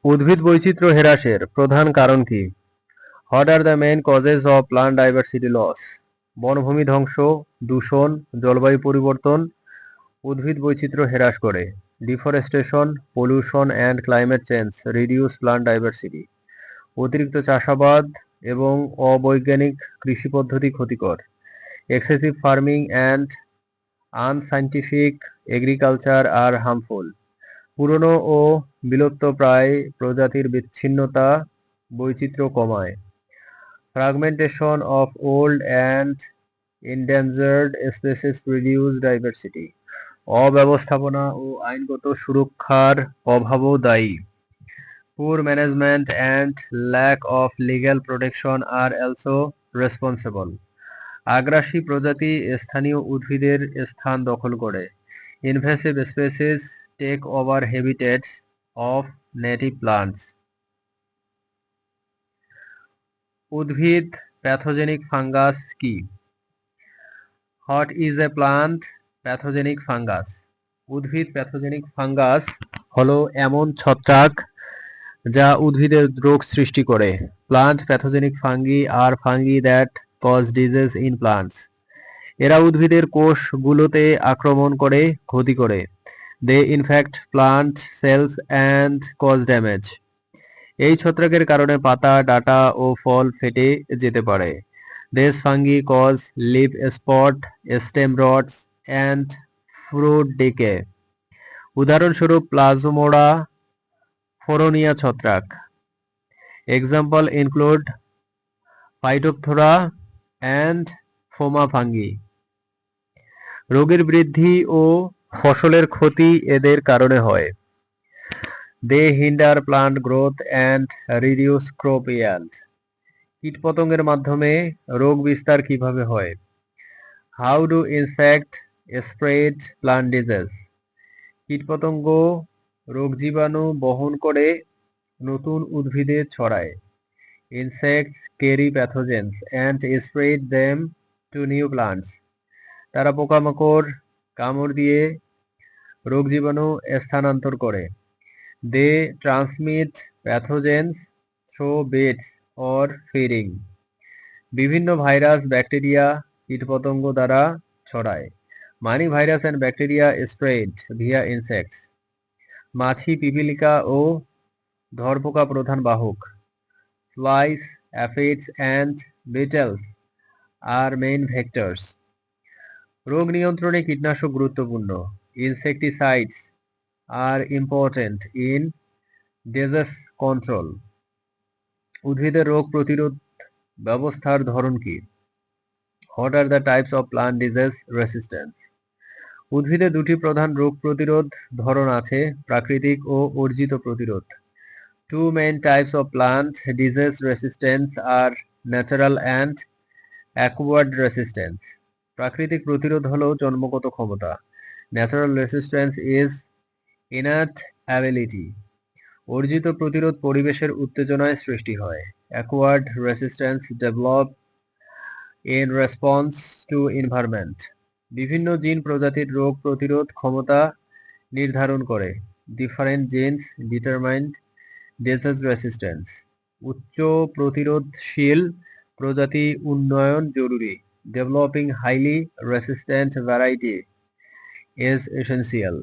উদ্ভিদ বৈচিত্র্য হ্রাসের প্রধান কারণ কি? What are the main causes of plant diversity loss? বনভূমি ধ্বংস, দূষণ, জলবায়ু পরিবর্তন উদ্ভিদ বৈচিত্র্য হ্রাস করে। Deforestation, pollution and climate change reduce plant diversity. অতিরিক্ত চাষাবাদ এবং অবৈজ্ঞানিক কৃষি পদ্ধতি ক্ষতিকর। Excessive farming and unscientific agriculture are harmful. পুরনো ও বিলুপ্তপ্রায় প্রজাতির বিচ্ছিন্নতা বৈচিত্র্য কমায়। Fragmentation of old and endangered species reduce diversity. অব্যবস্থাপনা ও আইনগত সুরক্ষার অভাবও দায়ী। Poor management and lack of legal protection are also responsible. আগ্রাসী প্রজাতি স্থানীয় উদ্ভিদের স্থান দখল করে। Invasive species take over habitats of native plants. উদ্ভিদ প্যাথোজেনিক ফাঙ্গাস কি? What is a plant pathogenic fungus? উদ্ভিদ প্যাথোজেনিক ফাঙ্গাস হলো এমন ছত্রাক যা উদ্ভিদের রোগ সৃষ্টি করে। Plant pathogenic fungi are fungi that cause disease in plants. এরা উদ্ভিদের কোষগুলোতে আক্রমণ করে ক্ষতি করে। They infect plant cells and cause damage. এই ছত্রাকের কারণে পাতা, ডাঁটা ও ফল ফেটে যেতে পারে। These fungi cause leaf spot, stem rots, and fruit decay. উদাহরণস্বরূপ প্লাজমোডা ফোরোনিয়া ছত্রাক। Example include Phytophthora and Phoma fungi. রোগের বৃদ্ধি ও ফসলের ক্ষতি এদের কারণে হয়। They hinder plant growth and reduce crop yield. কীটপতঙ্গের মাধ্যমে রোগ বিস্তার কিভাবে হয়? How do insect spread plant disease? কীটপতঙ্গ রোগ জীবাণু বহন করে নতুন উদ্ভিদে ছড়ায়। Insects carry pathogens and spread them to new plants. তারা পোকামাকড় কামড় দিয়ে রোগ জীবাণু স্থানান্তর করে। They transmit pathogens through bites or feeding. বিভিন্ন ভাইরাস, ব্যাকটেরিয়া কীটপতঙ্গ দ্বারা ছড়ায়। Many virus and bacteria spread via insects. মাছি, পিপিলিকা ও ধরপোকা প্রধান বাহক। Flies, aphids and beetles are main vectors. রোগ নিয়ন্ত্রণে কীটনাশক গুরুত্বপূর্ণ। Insecticides are important in disease control. উদ্ভিদের রোগ প্রতিরোধ ব্যবস্থার ধরন কি? What are the types of plant disease resistance? উদ্ভিদে দুটি প্রধান রোগ প্রতিরোধ ধরন আছে, প্রাকৃতিক ও অর্জিত প্রতিরোধ। Two main types of plant disease resistance are natural and acquired resistance. প্রাকৃতিক প্রতিরোধ হলো জন্মগত ক্ষমতা। Natural resistance is innate ability. অর্জিত প্রতিরোধ পরিবেশের উত্তেজনায় সৃষ্টি হয়। Acquired resistance develop in response to environment. বিভিন্ন জিন প্রজাতির রোগ প্রতিরোধ ক্ষমতা নির্ধারণ করে। Different genes determine disease resistance. উচ্চ প্রতিরোধশীল প্রজাতি উন্নয়ন জরুরি। Developing highly resistant variety is essential.